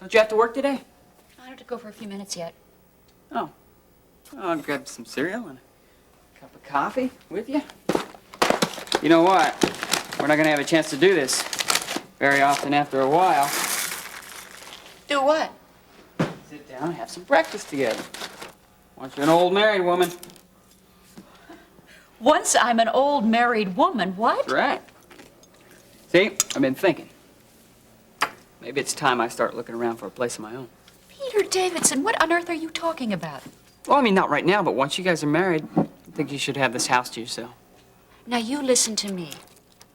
Don't you have to work today? I don't have to go for a few minutes yet. Oh. I'll grab some cereal and a cup of coffee with you. You know what? We're not gonna have a chance to do this very often after a while. Do what? Sit down and have some breakfast together. Once you're an old married woman. Once I'm an old married woman, what? That's right. See, I've been thinking. Maybe it's time I start looking around for a place of my own. Peter Davidson, what on earth are you talking about? Well, I mean, not right now, but once you guys are married, I think you should have this house to yourself. Now, you listen to me.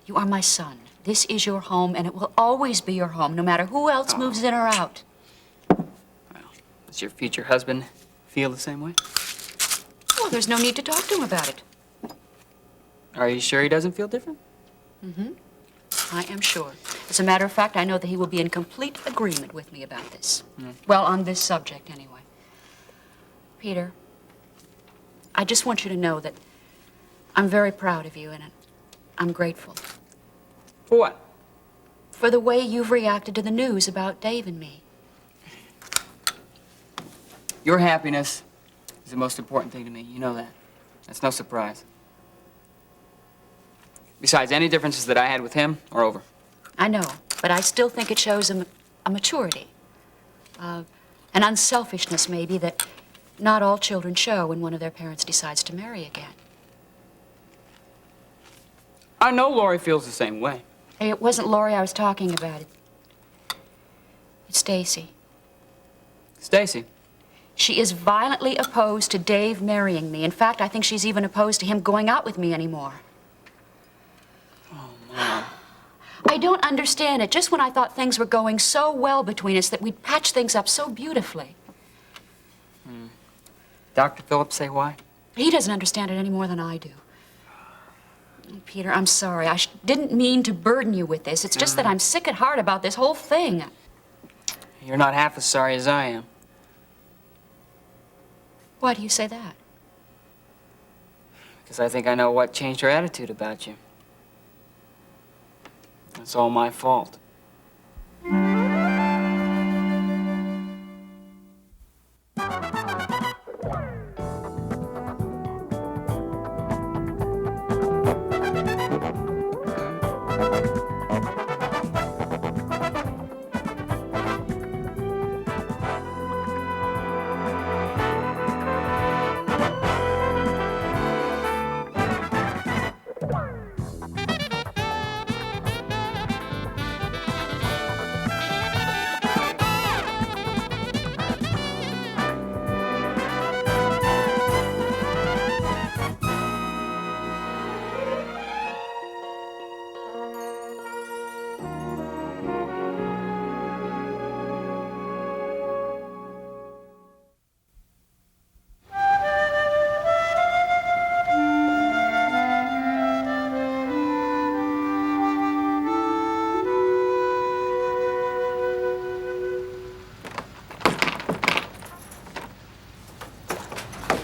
You are my son. This is your home, and it will always be your home, no matter who else moves in or out. Well, does your future husband feel the same way? Well, there's no need to talk to him about it. Are you sure he doesn't feel different? Mm-hmm. I am sure. As a matter of fact, I know that he will be in complete agreement with me about this. Well, on this subject, anyway. Peter, I just want you to know that I'm very proud of you, and I'm grateful. For what? For the way you've reacted to the news about Dave and me. Your happiness is the most important thing to me. You know that. That's no surprise. Besides, any differences that I had with him are over. I know, but I still think it shows a maturity. An unselfishness, maybe, that not all children show when one of their parents decides to marry again. I know Lori feels the same way. Hey, it wasn't Lori I was talking about. It's Stacy. Stacy? She is violently opposed to Dave marrying me. In fact, I think she's even opposed to him going out with me anymore. Oh, Mom. I don't understand it. Just when I thought things were going so well between us that we'd patch things up so beautifully. Dr. Phillips say why? He doesn't understand it any more than I do. Peter, I'm sorry. I didn't mean to burden you with this. It's just that I'm sick at heart about this whole thing. You're not half as sorry as I am. Why do you say that? Because I think I know what changed her attitude about you. It's all my fault.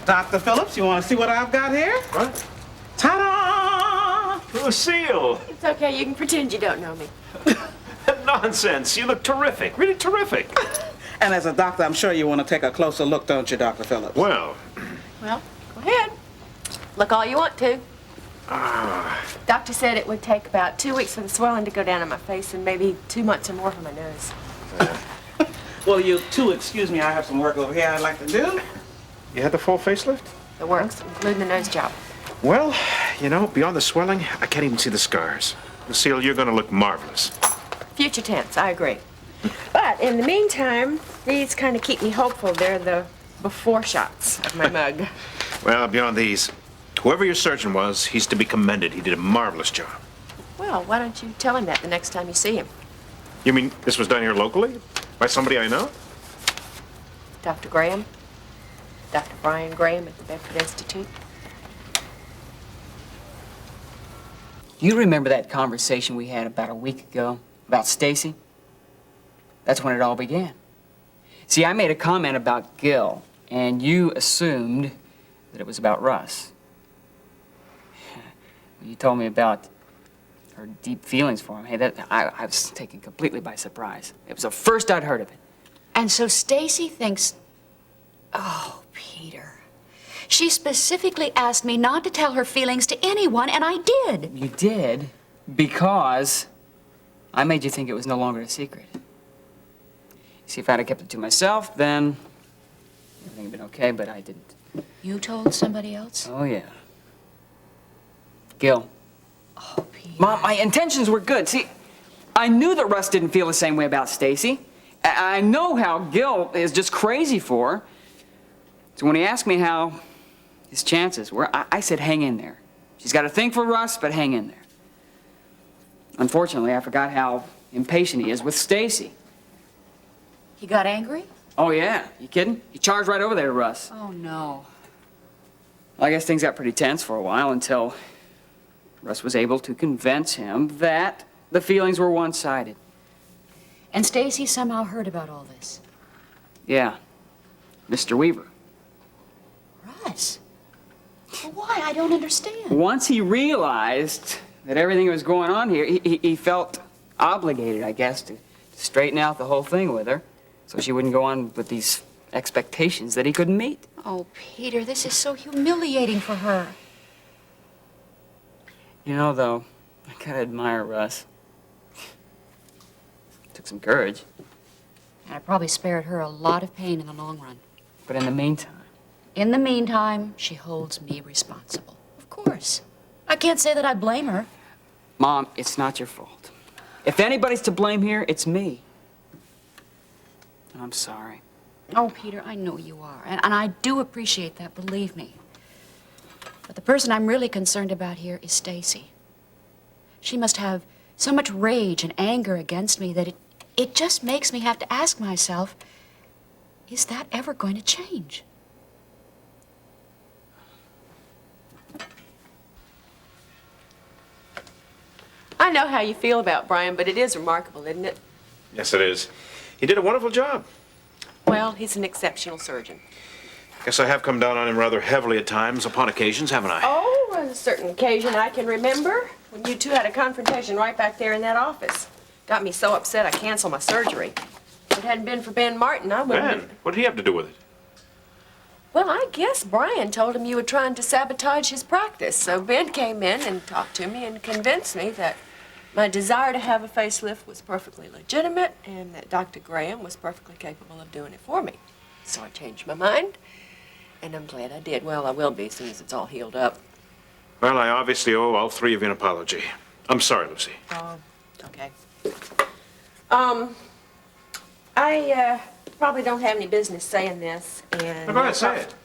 Dr. Phillips, you want to see what I've got here? What? Ta-da! Lucille! It's okay, you can pretend you don't know me. Nonsense. You look terrific. Really terrific. And as a doctor, I'm sure you want to take a closer look, don't you, Dr. Phillips? Well, Well, go ahead. Look all you want to. Doctor said it would take about 2 weeks for the swelling to go down on my face and maybe 2 months or more for my nose. Well, you two excuse me, I have some work over here I'd like to do. you had the full facelift? The works, including the nose job. Well, you know, beyond the swelling, I can't even see the scars. Lucille, you're gonna look marvelous. Future tense, I agree. But in the meantime, these kind of keep me hopeful. They're the before shots of my mug. Well, beyond these, whoever your surgeon was, he's to be commended. He did a marvelous job. Well, why don't you tell him that the next time you see him? You mean this was done here locally? By somebody I know? Dr. Graham? Dr. Brian Graham at the Bedford Institute? Do you remember that conversation we had about a week ago about Stacy? That's when it all began. See, I made a comment about Gil, and you assumed that it was about Russ. When you told me about her deep feelings for him, hey, I was taken completely by surprise. It was the first I'd heard of it. And so Stacy thinks, oh, Peter. She specifically asked me not to tell her feelings to anyone, and I did. You did because I made you think it was no longer a secret. See, if I'd have kept it to myself, then everything would have been okay, but I didn't. You told somebody else? Oh, yeah. Gil. Oh, Peter. Mom, my intentions were good. See, I knew that Russ didn't feel the same way about Stacy. I know how Gil is just crazy for her. So when he asked me how his chances were, I said, hang in there. She's got a thing for Russ, but hang in there. Unfortunately, I forgot how impatient he is with Stacy. He got angry? Oh, yeah. You kidding? He charged right over there to Russ. Oh, no. Well, I guess things got pretty tense for a while until Russ was able to convince him that the feelings were one-sided. And Stacy somehow heard about all this. Yeah. Mr. Weaver. Russ. Well, why? I don't understand. Once he realized that everything that was going on here, he felt obligated, I guess, to straighten out the whole thing with her so she wouldn't go on with these expectations that he couldn't meet. Oh, Peter, this is so humiliating for her. You know, though, I kind of admire Russ. Took some courage. And it probably spared her a lot of pain in the long run. But in the meantime, she holds me responsible. Of course. I can't say that I blame her. Mom, it's not your fault. If anybody's to blame here, it's me. I'm sorry. Oh, Peter, I know you are. And I do appreciate that, believe me. But the person I'm really concerned about here is Stacy. She must have so much rage and anger against me that it just makes me have to ask myself, is that ever going to change? I know how you feel about Brian, but it is remarkable, isn't it? Yes, it is. He did a wonderful job. Well, he's an exceptional surgeon. Guess I have come down on him rather heavily at times, upon occasions, haven't I? Oh, on a certain occasion I can remember when you two had a confrontation right back there in that office. Got me so upset I canceled my surgery. If it hadn't been for Ben Martin, I wouldn't Ben, have... what did he have to do with it? Well, I guess Brian told him you were trying to sabotage his practice. So Ben came in and talked to me and convinced me that my desire to have a facelift was perfectly legitimate and that Dr. Graham was perfectly capable of doing it for me. So I changed my mind, and I'm glad I did. Well, I will be as soon as it's all healed up. Well, I obviously owe all three of you an apology. I'm sorry, Lucy. Oh, okay. I probably don't have any business saying this, and... Go ahead, say it.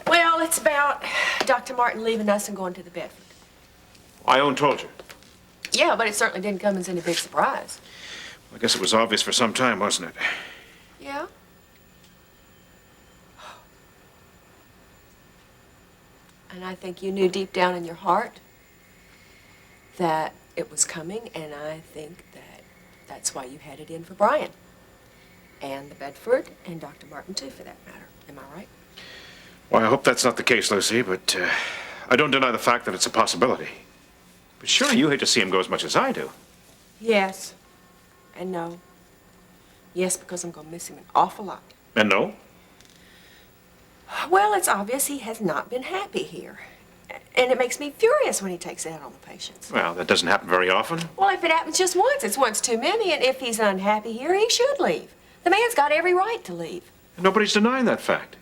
Well, it's about Dr. Martin leaving us and going to the Bedford. I own told you. Yeah, but it certainly didn't come as any big surprise. I guess it was obvious for some time, wasn't it? Yeah? And I think you knew deep down in your heart that it was coming, and I think that that's why you had it in for Brian. And the Bedford, and Dr. Martin, too, for that matter. Am I right? Well, I hope that's not the case, Lucy, but I don't deny the fact that it's a possibility. But surely you hate to see him go as much as I do. Yes. And no. Yes, because I'm going to miss him an awful lot. And no? Well, it's obvious he has not been happy here. And it makes me furious when he takes it out on the patients. Well, that doesn't happen very often. Well, if it happens just once, it's once too many. And if he's unhappy here, he should leave. The man's got every right to leave. And nobody's denying that fact.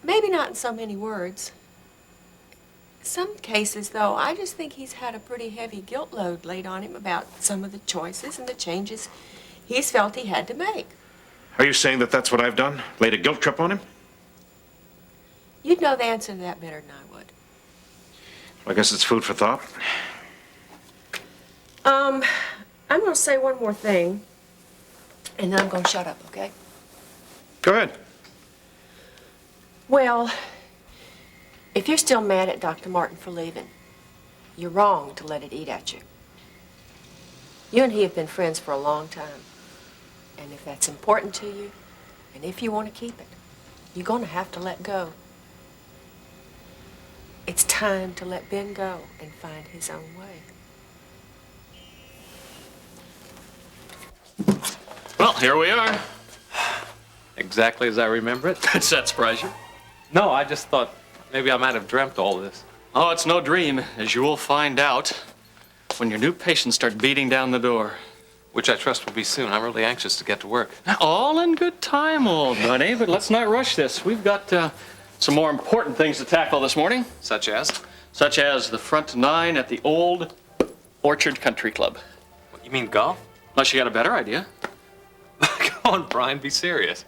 Maybe not in so many words. Some cases, though, I just think he's had a pretty heavy guilt load laid on him about some of the choices and the changes he's felt he had to make. Are you saying that that's what I've done? Laid a guilt trip on him? You'd know the answer to that better than I would. I guess it's food for thought. I'm going to say one more thing, and then I'm going to shut up, okay? Go ahead. Well, if you're still mad at Dr. Martin for leaving, you're wrong to let it eat at you. You and he have been friends for a long time. And if that's important to you, and if you want to keep it, you're going to have to let go. It's time to let Ben go and find his own way. Well, here we are. Exactly as I remember it. Does that surprise you? No, I just thought maybe I might have dreamt all this. Oh, it's no dream, as you will find out when your new patients start beating down the door. Which I trust will be soon. I'm really anxious to get to work. All in good time, old buddy, but let's not rush this. We've got some more important things to tackle this morning, Such as? such as the front nine at the old Orchard Country Club. What, you mean golf? Unless you got a better idea. Come on, Brian, be serious.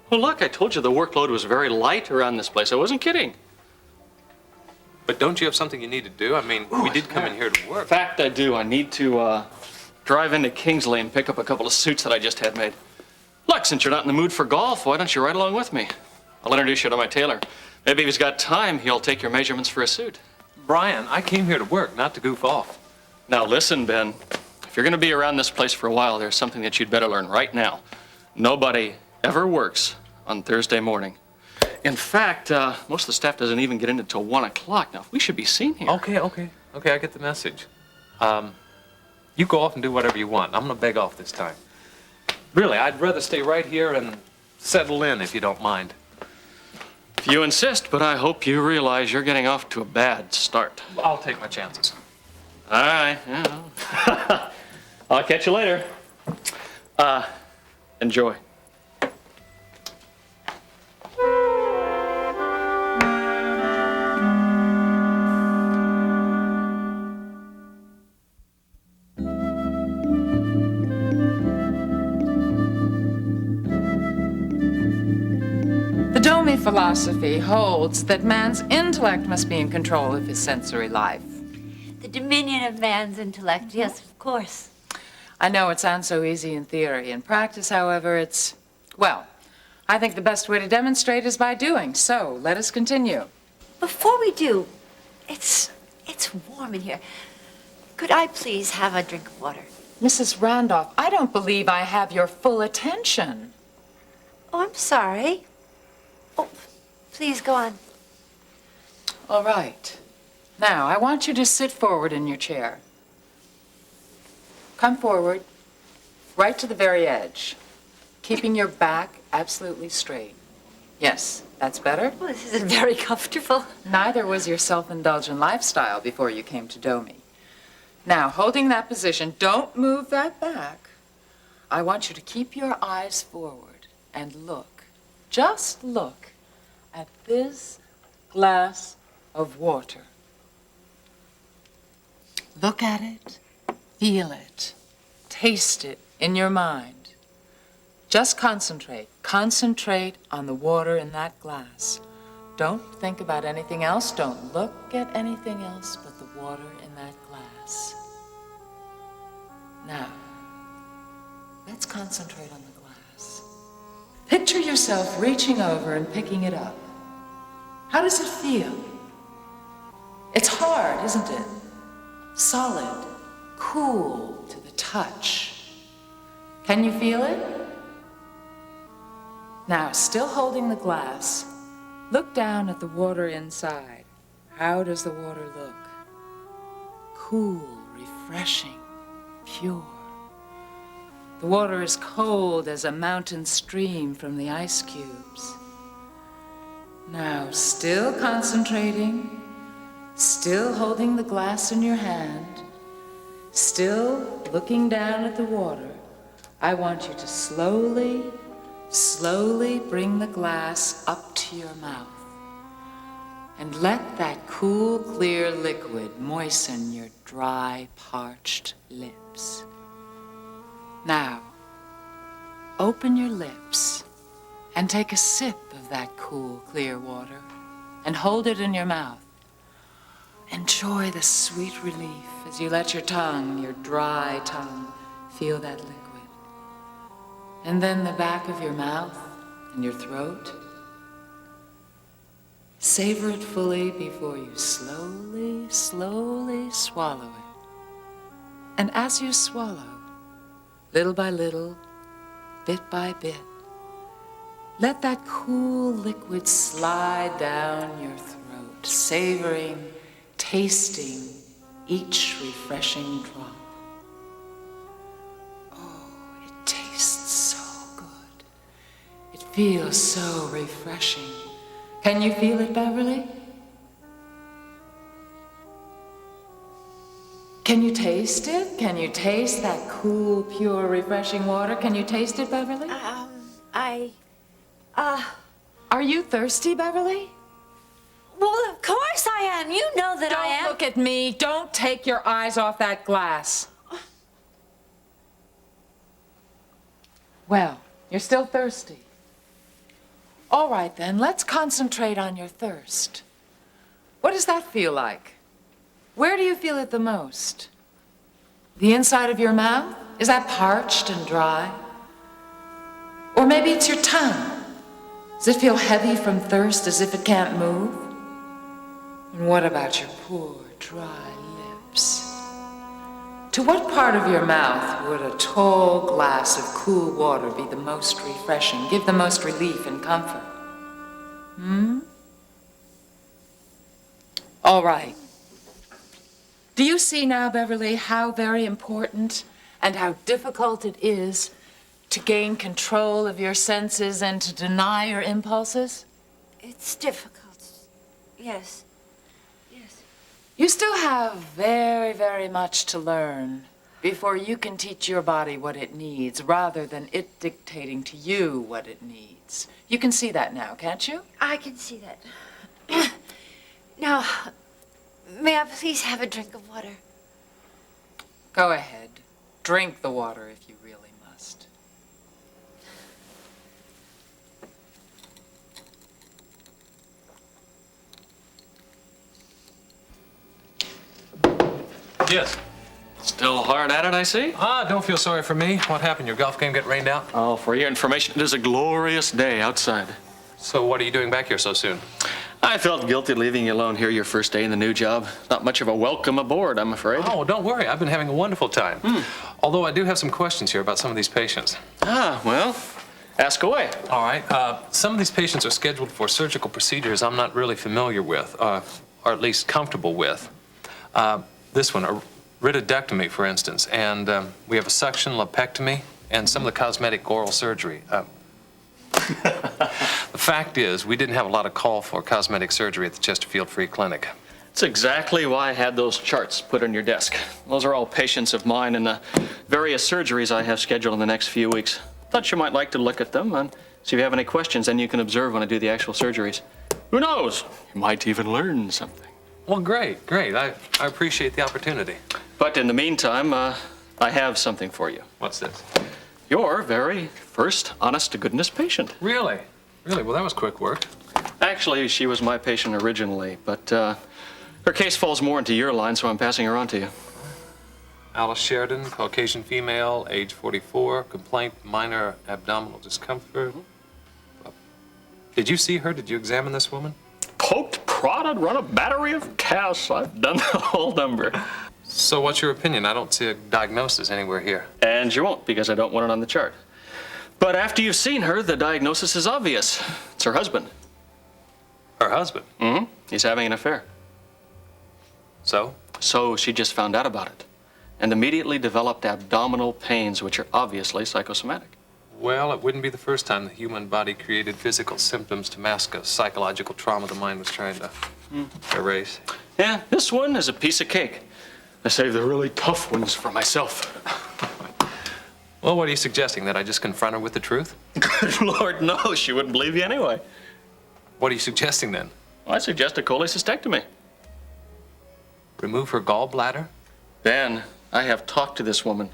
Well, look, I told you the workload was very light around this place. I wasn't kidding. But don't you have something you need to do? I mean, we did come in here to In work. fact, I do. I need to drive into Kingsley and pick up a couple of suits that I just had made. Look, since you're not in the mood for golf, why don't you ride along with me? I'll introduce you to my tailor. Maybe if he's got time, he'll take your measurements for a suit. Brian, I came here to work, not to goof off. Now listen, Ben. If you're going to be around this place for a while, there's something that you'd better learn right now. Nobody ever works on Thursday morning. In fact, most of the staff doesn't even get in until 1 o'clock. Now, we should be seen here. Okay, I get the message. You go off and do whatever you want. I'm gonna beg off this time. Really, I'd rather stay right here and settle in if you don't mind. If you insist, but I hope you realize you're getting off to a bad start. I'll take my chances. All right, yeah. I'll catch you later. Enjoy. The Domi philosophy holds that man's intellect must be in control of his sensory life. The dominion of man's intellect, yes, of course. I know it sounds so easy in theory. In practice, however, well, I think the best way to demonstrate is by doing. So let us continue. Before we do, it's warm in here. Could I please have a drink of water? Mrs. Randolph, I don't believe I have your full attention. Oh, I'm sorry. Oh, please go on. All right. Now, I want you to sit forward in your chair. Come forward, right to the very edge, keeping your back absolutely straight. Yes, that's better. Well, this isn't very comfortable. Neither was your self-indulgent lifestyle before you came to Domi. Now, holding that position, don't move that back. I want you to keep your eyes forward and look, just look at this glass of water. Look at it, feel it, taste it in your mind. Just concentrate. Concentrate on the water in that glass. Don't think about anything else. Don't look at anything else but the water in that glass. Now, let's concentrate on the glass. Picture yourself reaching over and picking it up. How does it feel? It's hard, isn't it? Solid, cool to the touch. Can you feel it? Now, still holding the glass, look down at the water inside. How does the water look? Cool, refreshing, pure. The water is cold as a mountain stream from the ice cubes. Now, still concentrating, still holding the glass in your hand, still looking down at the water, I want you to slowly, slowly bring the glass up to your mouth and let that cool, clear liquid moisten your dry, parched lips. Now, open your lips and take a sip of that cool, clear water and hold it in your mouth. Enjoy the sweet relief as you let your tongue, your dry tongue, feel that liquid. And then the back of your mouth and your throat. Savor it fully before you slowly, slowly swallow it. And as you swallow, little by little, bit by bit, let that cool liquid slide down your throat, savoring, tasting each refreshing drop. Oh, it tastes feels so refreshing. Can you feel it, Beverly? Can you taste it? Can you taste that cool, pure, refreshing water? Can you taste it, Beverly? Are you thirsty, Beverly? Well, of course I am. You know that I am. Don't look at me. Don't take your eyes off that glass. Well, you're still thirsty. All right, then, let's concentrate on your thirst. What does that feel like? Where do you feel it the most? The inside of your mouth? Is that parched and dry? Or maybe it's your tongue. Does it feel heavy from thirst, as if it can't move? And what about your poor, dry lips? To what part of your mouth would a tall glass of cool water be the most refreshing, give the most relief and comfort? All right. Do you see now, Beverly, how very important and how difficult it is to gain control of your senses and to deny your impulses? It's difficult. Yes. Yes. You still have very, very much to learn before you can teach your body what it needs rather than it dictating to you what it needs. You can see that now, can't you? I can see that. Now, may I please have a drink of water? Go ahead. Drink the water if you really must. Yes. Still hard at it, I see? Don't feel sorry for me. What happened? Your golf game get rained out? Oh, for your information, it is a glorious day outside. So what are you doing back here so soon? I felt guilty leaving you alone here your first day in the new job. Not much of a welcome aboard, I'm afraid. Oh, well, don't worry. I've been having a wonderful time. Although I do have some questions here about some of these patients. Well, ask away. All right. Some of these patients are scheduled for surgical procedures I'm not really familiar with, or at least comfortable with. This one, a rhytidectomy, for instance, and we have a suction lipectomy and some of the cosmetic oral surgery. The fact is, we didn't have a lot of call for cosmetic surgery at the Chesterfield Free Clinic. That's exactly why I had those charts put on your desk. Those are all patients of mine and the various surgeries I have scheduled in the next few weeks. Thought you might like to look at them and see if you have any questions, then you can observe when I do the actual surgeries. Who knows? You might even learn something. Well, great, great. I appreciate the opportunity. But in the meantime, I have something for you. What's this? Your very first honest-to-goodness patient. Really? Really? Well, that was quick work. Actually, she was my patient originally, but her case falls more into your line, so I'm passing her on to you. Alice Sheridan, Caucasian female, age 44, complaint, minor abdominal discomfort. Did you see her? Did you examine this woman? Poked, prodded, run a battery of casts. I've done the whole number. So what's your opinion? I don't see a diagnosis anywhere here. And you won't, because I don't want it on the chart. But after you've seen her, the diagnosis is obvious. It's her husband. Her husband? Mm-hmm. He's having an affair. So? So she just found out about it and immediately developed abdominal pains, which are obviously psychosomatic. Well, it wouldn't be the first time the human body created physical symptoms to mask a psychological trauma the mind was trying to erase. Yeah, this one is a piece of cake. I save the really tough ones for myself. Well, what are you suggesting, that I just confront her with the truth? Good Lord, no, she wouldn't believe you anyway. What are you suggesting, then? Well, I suggest a cholecystectomy. Remove her gallbladder? Ben, I have talked to this woman.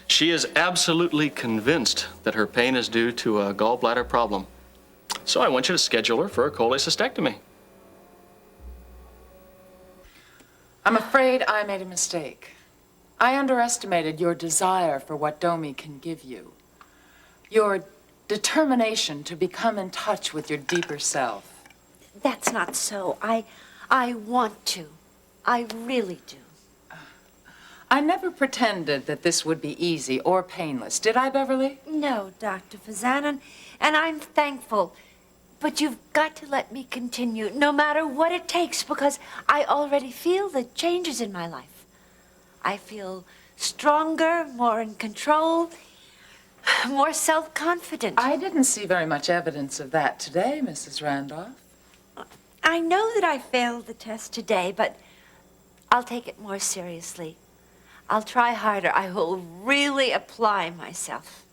She is absolutely convinced that her pain is due to a gallbladder problem. So I want you to schedule her for a cholecystectomy. I'm afraid I made a mistake. I underestimated your desire for what Domi can give you. Your determination to become in touch with your deeper self. That's not so. I want to. I really do. I never pretended that this would be easy or painless, did I, Beverly? No, Dr. Fazan, and I'm thankful. But you've got to let me continue, no matter what it takes, because I already feel the changes in my life. I feel stronger, more in control. more self-confident. I didn't see very much evidence of that today, Mrs. Randolph. I know that I failed the test today, but I'll take it more seriously. I'll try harder. I will really apply myself.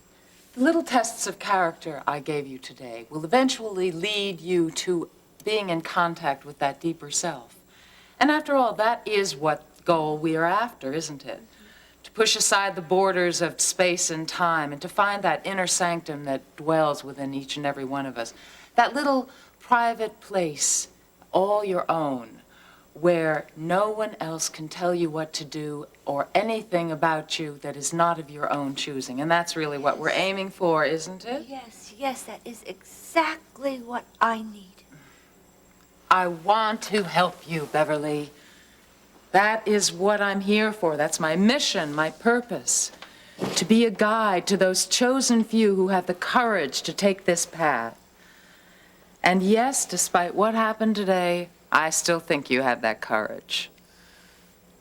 The little tests of character I gave you today will eventually lead you to being in contact with that deeper self. And after all, that is what goal we are after, isn't it? To push aside the borders of space and time and to find that inner sanctum that dwells within each and every one of us. That little private place, all your own, where no one else can tell you what to do or anything about you that is not of your own choosing. And that's really what we're aiming for, isn't it? Yes, yes, that is exactly what I need. I want to help you, Beverly. That is what I'm here for. That's my mission, my purpose. To be a guide to those chosen few who have the courage to take this path. And yes, despite what happened today, I still think you have that courage.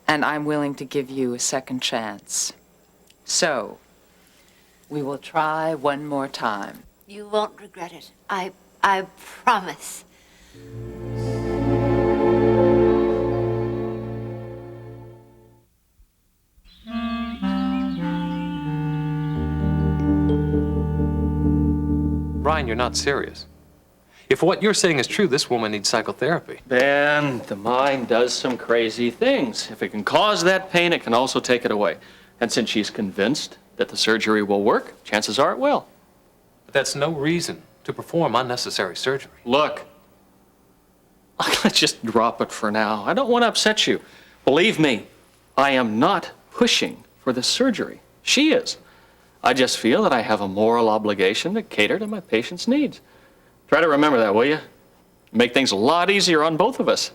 And I'm willing to give you a second chance. So, we will try one more time. You won't regret it. I promise. Brian, you're not serious. If what you're saying is true, this woman needs psychotherapy. Ben, the mind does some crazy things. If it can cause that pain, it can also take it away. And since she's convinced that the surgery will work, chances are it will. But that's no reason to perform unnecessary surgery. Look, let's just drop it for now. I don't want to upset you. Believe me, I am not pushing for the surgery. She is. I just feel that I have a moral obligation to cater to my patient's needs. Try to remember that, will you? Make things a lot easier on both of us.